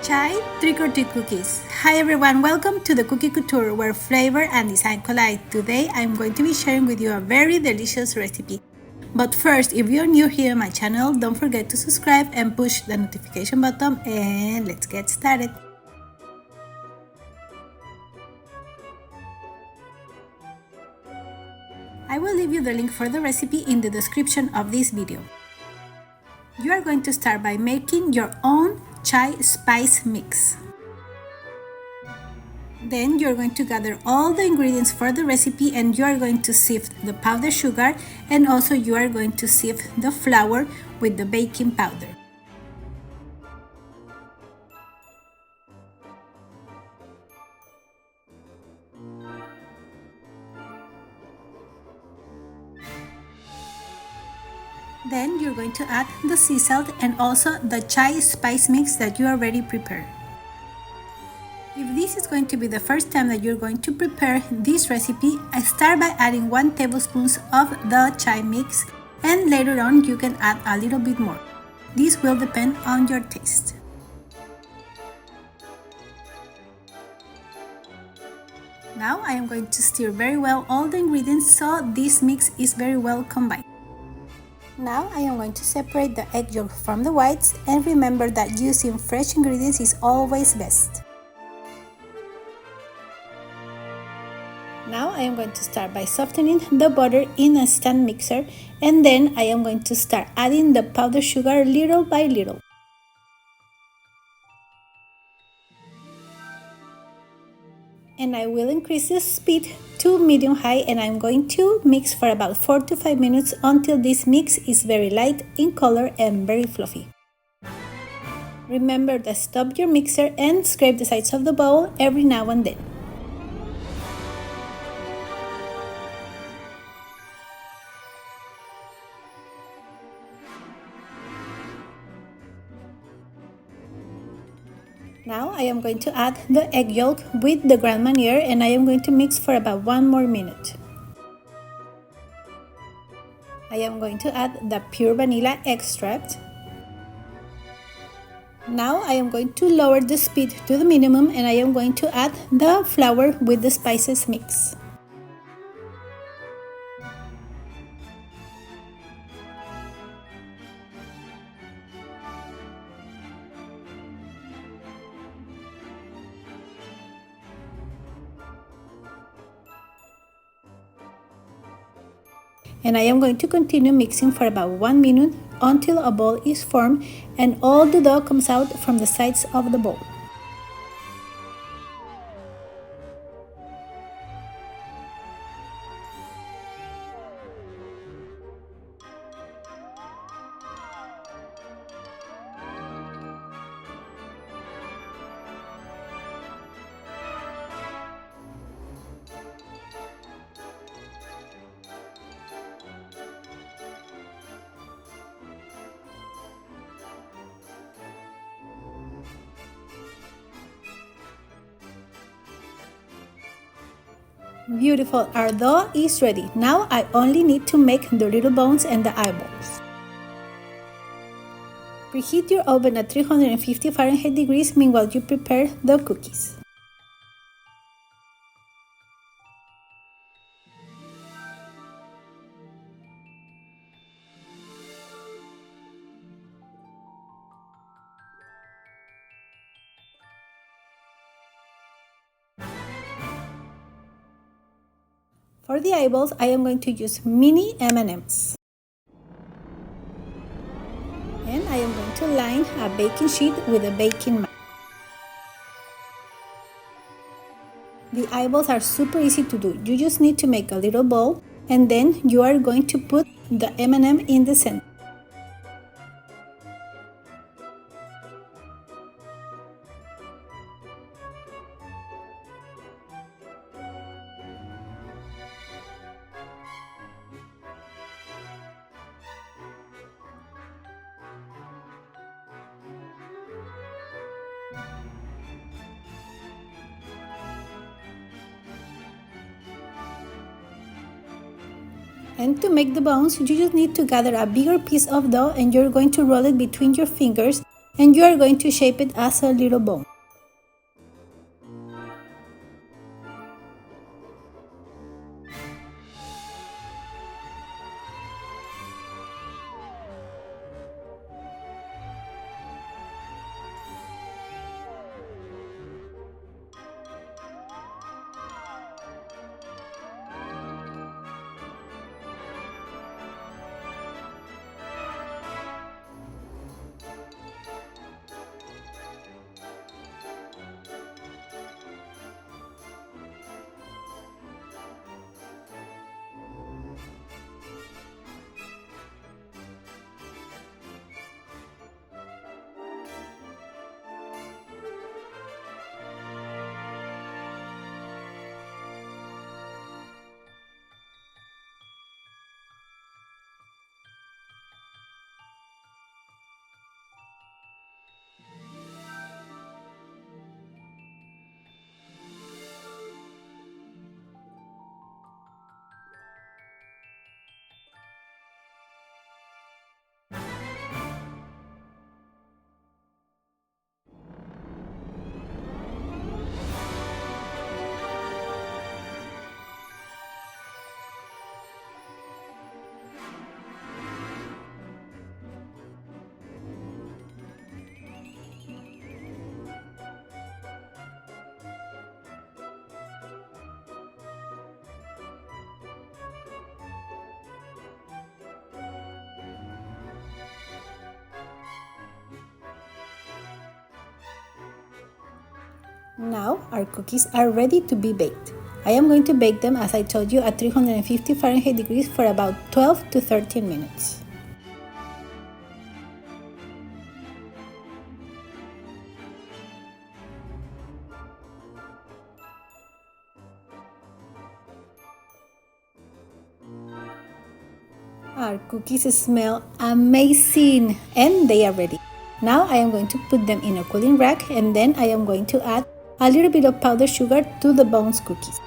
Chai trick-or-treat cookies. Hi everyone, welcome to the Cookie Couture where flavor and design collide. Today I'm going to be sharing with you a very delicious recipe. But first, if you're new here on my channel, don't forget to subscribe and push the notification button, and let's get started. I will leave you the link for the recipe in the description of this video. You are going to start by making your own chai spice mix. Then you're going to gather all the ingredients for the recipe, and you are going to sift the powdered sugar, and also you are going to sift the flour with the baking powder. Then you're going to add the sea salt and also the chai spice mix that you already prepared. If this is going to be the first time that you're going to prepare this recipe, I start by adding 1 tablespoon of the chai mix, and later on you can add a little bit more. This will depend on your taste. Now I am going to stir very well all the ingredients so this mix is very well combined. Now I am going to separate the egg yolk from the whites, and remember that using fresh ingredients is always best. Now I am going to start by softening the butter in a stand mixer, and then I am going to start adding the powdered sugar little by little. And I will increase the speed to medium high, and I'm going to mix for about 4 to 5 minutes until this mix is very light in color and very fluffy. Remember to stop your mixer and scrape the sides of the bowl every now and then. Now I am going to add the egg yolk with the Grand Marnier, and I am going to mix for about 1 more minute. I am going to add the pure vanilla extract. Now I am going to lower the speed to the minimum, and I am going to add the flour with the spices mix. And I am going to continue mixing for about 1 minute until a ball is formed and all the dough comes out from the sides of the bowl. Beautiful, our dough is ready. Now I only need to make the little bones and the eyeballs. Preheat your oven at 350 Fahrenheit degrees meanwhile you prepare the cookies. For the eyeballs, I am going to use mini M&Ms. And I am going to line a baking sheet with a baking mat. The eyeballs are super easy to do. You just need to make a little bowl, and then you are going to put the M&M in the center. And to make the bones, you just need to gather a bigger piece of dough, and you're going to roll it between your fingers and you are going to shape it as a little bone. Now our cookies are ready to be baked. I am going to bake them, as I told you, at 350 Fahrenheit degrees for about 12 to 13 minutes. Our cookies smell amazing and they are ready. Now I am going to put them in a cooling rack, and then I am going to add a little bit of powdered sugar to the bones cookies.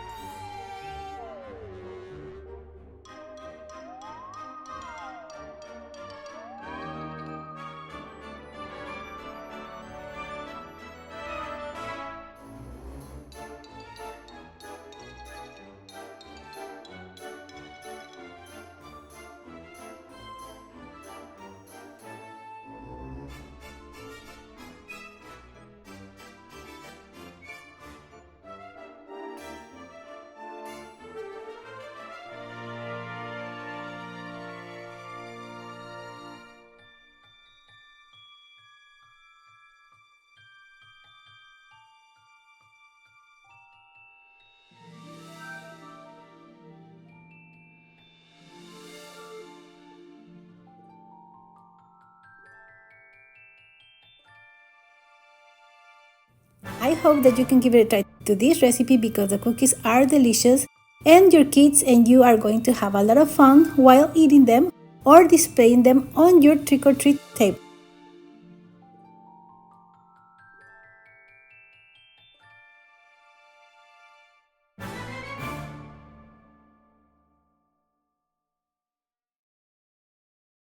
I hope that you can give it a try to this recipe, because the cookies are delicious and your kids and you are going to have a lot of fun while eating them or displaying them on your trick-or-treat table.